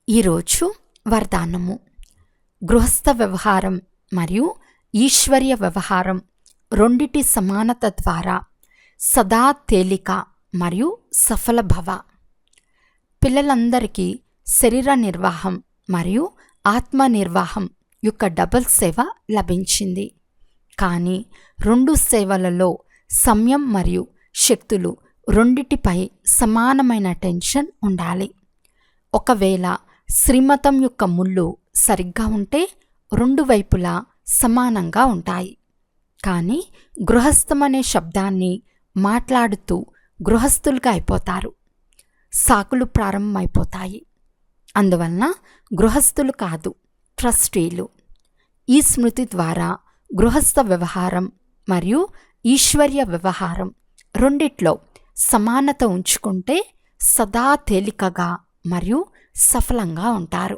ఈరోజు వరదానము. గృహస్థ వ్యవహారం మరియు ఈశ్వర్య వ్యవహారం రెండిటి సమానత ద్వారా సదా తేలిక మరియు సఫల భవ. పిల్లలందరికీ శరీర నిర్వాహం మరియు ఆత్మ నిర్వాహం యొక్క డబుల్ సేవ లభించింది. కానీ రెండు సేవలలో సమయం మరియు శక్తులు రెండిటిపై సమానమైన టెన్షన్ ఉండాలి. ఒకవేళ శ్రీమతం యొక్క ముళ్ళు సరిగ్గా ఉంటే రెండు వైపులా సమానంగా ఉంటాయి. కానీ గృహస్థం అనే శబ్దాన్ని మాట్లాడుతూ గృహస్థులుగా అయిపోతారు. సాకులు ప్రారంభమైపోతాయి. అందువలన గృహస్థులు కాదు, ట్రస్టీలు. ఈ స్మృతి ద్వారా గృహస్థ వ్యవహారం మరియు ఈశ్వర్య వ్యవహారం రెండిట్లో సమానత ఉంచుకుంటే సదా తేలికగా మరియు సఫలంగా ఉంటారు.